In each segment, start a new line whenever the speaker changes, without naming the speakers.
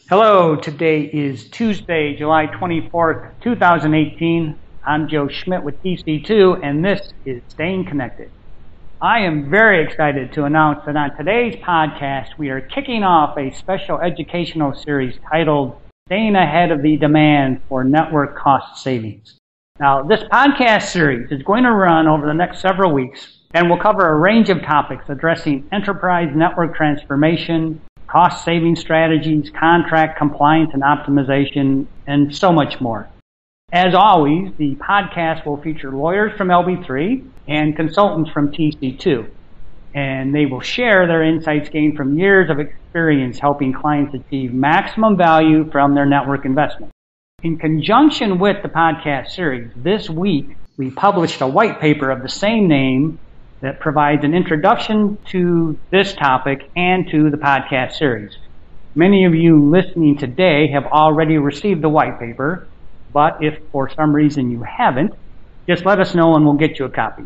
Hello, today is Tuesday, July 24th, 2018. I'm Joe Schmidt with TC2, and this is Staying Connected. I am very excited to announce that on today's podcast, we are kicking off a special educational series titled Staying Ahead of the Demand for Network Cost Savings. Now, this podcast series is going to run over the next several weeks and will cover a range of topics addressing enterprise network transformation, cost-saving strategies, contract compliance and optimization, and so much more. As always, the podcast will feature lawyers from LB3 and consultants from TC2, and they will share their insights gained from years of experience helping clients achieve maximum value from their network investment. In conjunction with the podcast series, this week we published a white paper of the same name that provides an introduction to this topic and to the podcast series. Many of you listening today have already received the white paper, but if for some reason you haven't, just let us know and we'll get you a copy.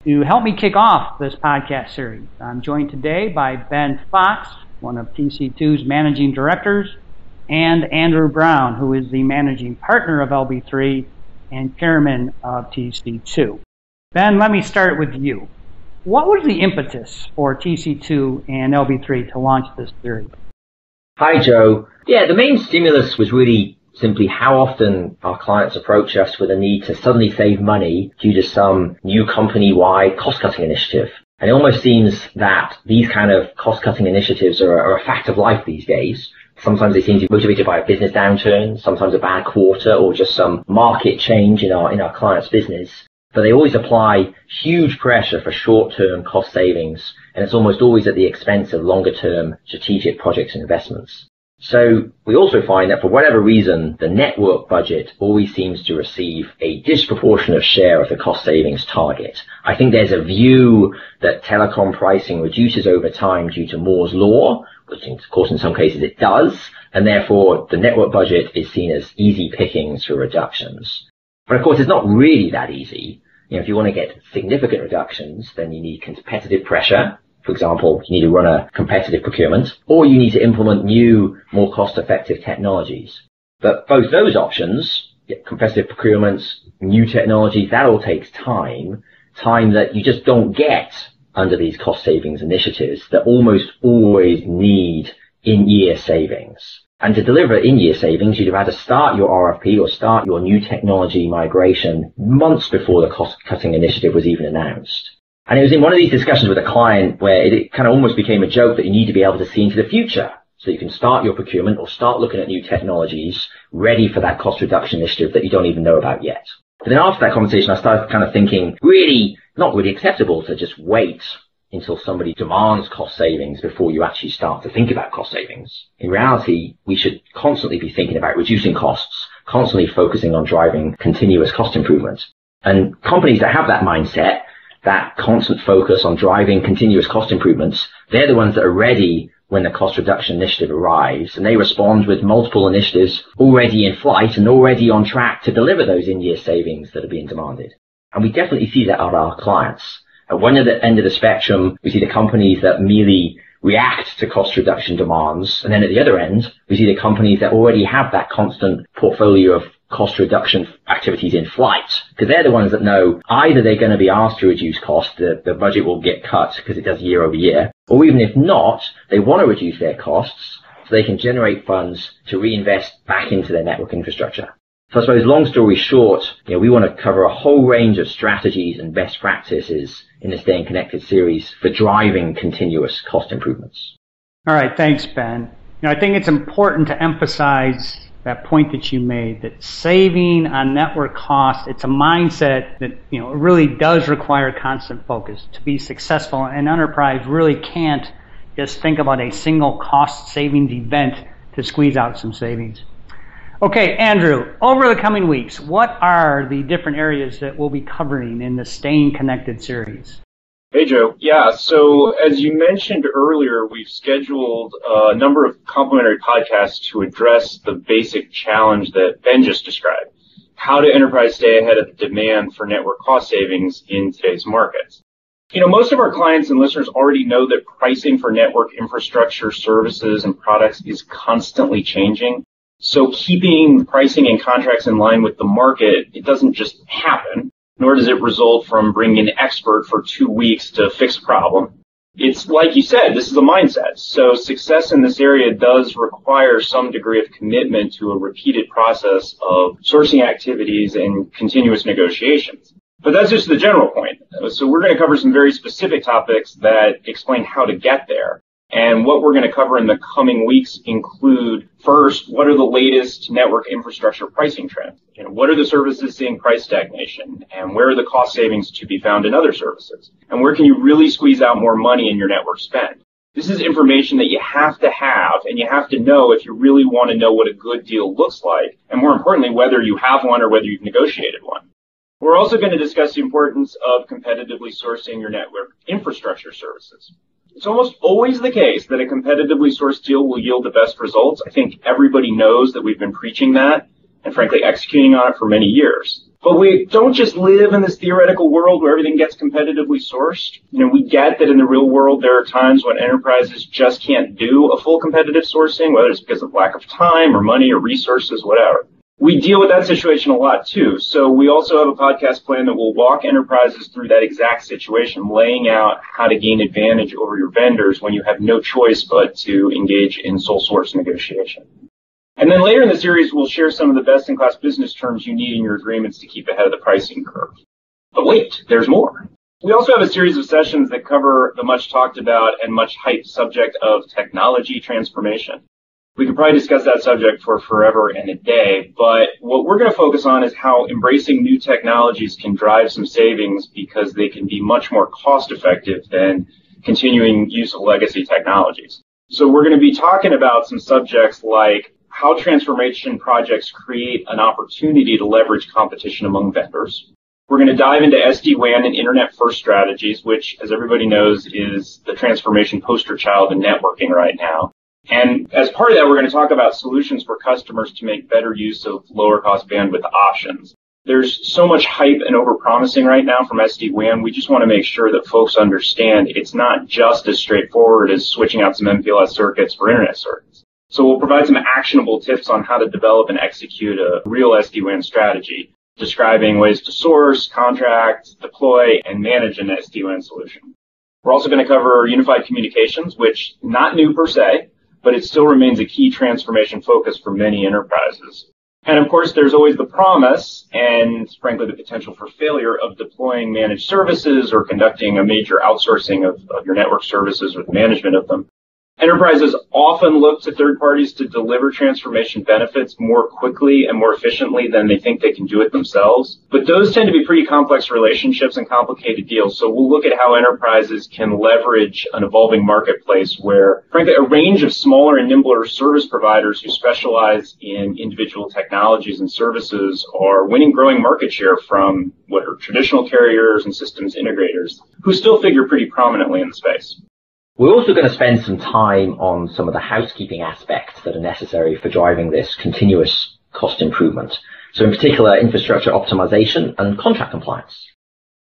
To help me kick off this podcast series, I'm joined today by Ben Fox, one of TC2's managing directors, and Andrew Brown, who is the managing partner of LB3 and chairman of TC2. Ben, let me start with you. What was the impetus for TC2 and LB3 to launch this series?
Hi, Joe. Yeah, the main stimulus was really simply how often our clients approach us with a need to suddenly save money due to some new company-wide cost-cutting initiative. And it almost seems that these kind of cost-cutting initiatives are a fact of life these days. Sometimes they seem to be motivated by a business downturn, sometimes a bad quarter, or just some market change in our client's business. But they always apply huge pressure for short-term cost savings, and it's almost always at the expense of longer-term strategic projects and investments. So we also find that for whatever reason, the network budget always seems to receive a disproportionate share of the cost savings target. I think there's a view that telecom pricing reduces over time due to Moore's law, which of course in some cases it does, and therefore the network budget is seen as easy pickings for reductions. But of course, it's not really that easy. If you want to get significant reductions, then you need competitive pressure. For example, you need to run a competitive procurement, or you need to implement new, more cost-effective technologies. But both those options, competitive procurements, new technologies, that all takes time that you just don't get under these cost savings initiatives that almost always need in-year savings. And to deliver in-year savings, you'd have had to start your RFP or start your new technology migration months before the cost-cutting initiative was even announced. And it was in one of these discussions with a client where it kind of almost became a joke that you need to be able to see into the future so you can start your procurement or start looking at new technologies ready for that cost reduction initiative that you don't even know about yet. But then after that conversation, I started kind of thinking, not really acceptable to just wait until somebody demands cost savings before you actually start to think about cost savings. In reality, we should constantly be thinking about reducing costs, constantly focusing on driving continuous cost improvement. And companies that have that mindset, that constant focus on driving continuous cost improvements, they're the ones that are ready when the cost reduction initiative arrives, and they respond with multiple initiatives already in flight and already on track to deliver those in-year savings that are being demanded. And we definitely see that of our clients. At one end of the spectrum, we see the companies that merely react to cost reduction demands. And then at the other end, we see the companies that already have that constant portfolio of cost reduction activities in flight. Because they're the ones that know either they're going to be asked to reduce costs, the budget will get cut because it does year over year. Or even if not, they want to reduce their costs so they can generate funds to reinvest back into their network infrastructure. So I suppose, long story short, we want to cover a whole range of strategies and best practices in the Staying Connected series for driving continuous cost improvements.
All right, thanks, Ben. I think it's important to emphasize that point that you made, that saving on network costs, it's a mindset that it really does require constant focus. To be successful, an enterprise really can't just think about a single cost savings event to squeeze out some savings. Okay, Andrew, over the coming weeks, what are the different areas that we'll be covering in the Staying Connected series?
Hey, Joe. Yeah, so as you mentioned earlier, we've scheduled a number of complementary podcasts to address the basic challenge that Ben just described, how do enterprises stay ahead of the demand for network cost savings in today's markets? Most of our clients and listeners already know that pricing for network infrastructure services and products is constantly changing. So keeping pricing and contracts in line with the market, it doesn't just happen, nor does it result from bringing an expert for 2 weeks to fix a problem. It's like you said, this is a mindset. So success in this area does require some degree of commitment to a repeated process of sourcing activities and continuous negotiations. But that's just the general point. So we're going to cover some very specific topics that explain how to get there. And what we're going to cover in the coming weeks include, first, what are the latest network infrastructure pricing trends? What are the services seeing price stagnation? And where are the cost savings to be found in other services? And where can you really squeeze out more money in your network spend? This is information that you have to have, and you have to know if you really want to know what a good deal looks like, and more importantly, whether you have one or whether you've negotiated one. We're also going to discuss the importance of competitively sourcing your network infrastructure services. It's almost always the case that a competitively sourced deal will yield the best results. I think everybody knows that we've been preaching that and frankly executing on it for many years. But we don't just live in this theoretical world where everything gets competitively sourced. We get that in the real world there are times when enterprises just can't do a full competitive sourcing, whether it's because of lack of time or money or resources, whatever. We deal with that situation a lot too. So we also have a podcast plan that will walk enterprises through that exact situation, laying out how to gain advantage over your vendors when you have no choice but to engage in sole source negotiation. And then later in the series, we'll share some of the best in class business terms you need in your agreements to keep ahead of the pricing curve. But wait, there's more. We also have a series of sessions that cover the much talked about and much hyped subject of technology transformation. We could probably discuss that subject for forever and a day, but what we're going to focus on is how embracing new technologies can drive some savings because they can be much more cost effective than continuing use of legacy technologies. So we're going to be talking about some subjects like how transformation projects create an opportunity to leverage competition among vendors. We're going to dive into SD-WAN and Internet First strategies, which, as everybody knows, is the transformation poster child in networking right now. And as part of that, we're going to talk about solutions for customers to make better use of lower cost bandwidth options. There's so much hype and overpromising right now from SD-WAN. We just want to make sure that folks understand it's not just as straightforward as switching out some MPLS circuits for internet circuits. So we'll provide some actionable tips on how to develop and execute a real SD-WAN strategy, describing ways to source, contract, deploy, and manage an SD-WAN solution. We're also going to cover unified communications, which not new per se, but it still remains a key transformation focus for many enterprises. And of course, there's always the promise and frankly the potential for failure of deploying managed services or conducting a major outsourcing of your network services or the management of them. Enterprises often look to third parties to deliver transformation benefits more quickly and more efficiently than they think they can do it themselves. But those tend to be pretty complex relationships and complicated deals. So we'll look at how enterprises can leverage an evolving marketplace where, frankly, a range of smaller and nimbler service providers who specialize in individual technologies and services are winning growing market share from what are traditional carriers and systems integrators who still figure pretty prominently in the space.
We're also going to spend some time on some of the housekeeping aspects that are necessary for driving this continuous cost improvement. So in particular, infrastructure optimization and contract compliance.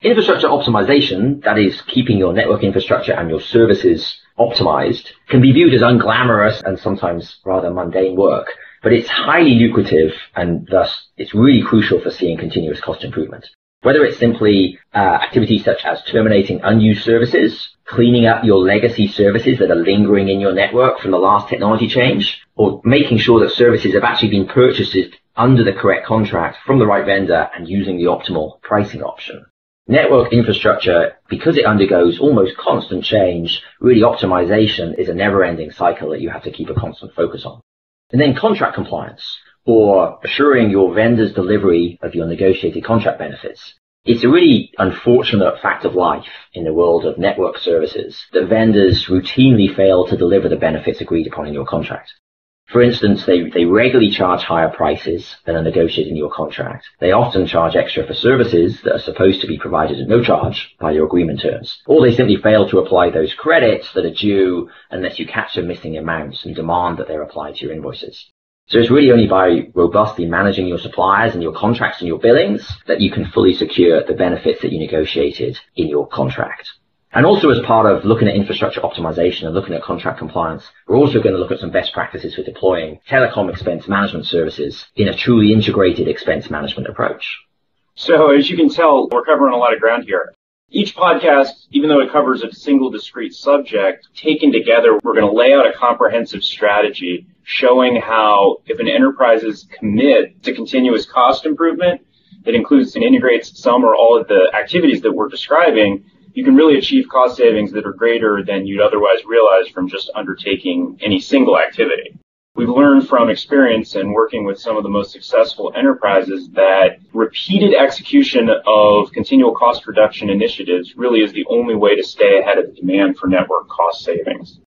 Infrastructure optimization, that is keeping your network infrastructure and your services optimized, can be viewed as unglamorous and sometimes rather mundane work, but it's highly lucrative and thus it's really crucial for seeing continuous cost improvement. Whether it's simply activities such as terminating unused services, cleaning up your legacy services that are lingering in your network from the last technology change, or making sure that services have actually been purchased under the correct contract from the right vendor and using the optimal pricing option. Network infrastructure, because it undergoes almost constant change, really optimization is a never-ending cycle that you have to keep a constant focus on. And then contract compliance, or assuring your vendor's delivery of your negotiated contract benefits. It's a really unfortunate fact of life in the world of network services that vendors routinely fail to deliver the benefits agreed upon in your contract. For instance, they regularly charge higher prices than are negotiated in your contract. They often charge extra for services that are supposed to be provided at no charge by your agreement terms. Or they simply fail to apply those credits that are due unless you catch them missing amounts and demand that they're applied to your invoices. So it's really only by robustly managing your suppliers and your contracts and your billings that you can fully secure the benefits that you negotiated in your contract. And also as part of looking at infrastructure optimization and looking at contract compliance, we're also going to look at some best practices for deploying telecom expense management services in a truly integrated expense management approach.
So as you can tell, we're covering a lot of ground here. Each podcast, even though it covers a single discrete subject, taken together, we're going to lay out a comprehensive strategy showing how if an enterprise's commit to continuous cost improvement that includes and integrates some or all of the activities that we're describing, you can really achieve cost savings that are greater than you'd otherwise realize from just undertaking any single activity. We've learned from experience in working with some of the most successful enterprises that repeated execution of continual cost reduction initiatives really is the only way to stay ahead of the demand for network cost savings.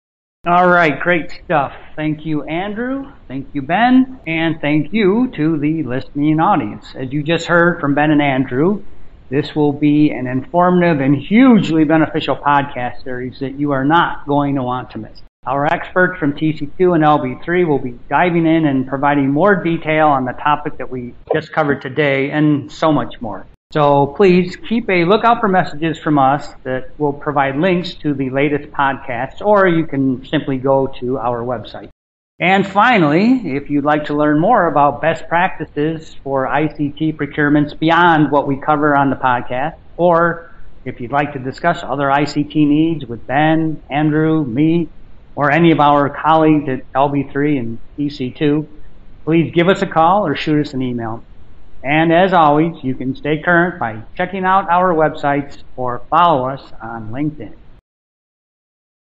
All right, great stuff. Thank you, Andrew. Thank you, Ben. And thank you to the listening audience. As you just heard from Ben and Andrew, this will be an informative and hugely beneficial podcast series that you are not going to want to miss. Our experts from TC2 and LB3 will be diving in and providing more detail on the topic that we just covered today and so much more. So please keep a lookout for messages from us that will provide links to the latest podcasts, or you can simply go to our website. And finally, if you'd like to learn more about best practices for ICT procurements beyond what we cover on the podcast, or if you'd like to discuss other ICT needs with Ben, Andrew, me, or any of our colleagues at LB3 and TC2, please give us a call or shoot us an email. And as always, you can stay current by checking out our websites or follow us on LinkedIn.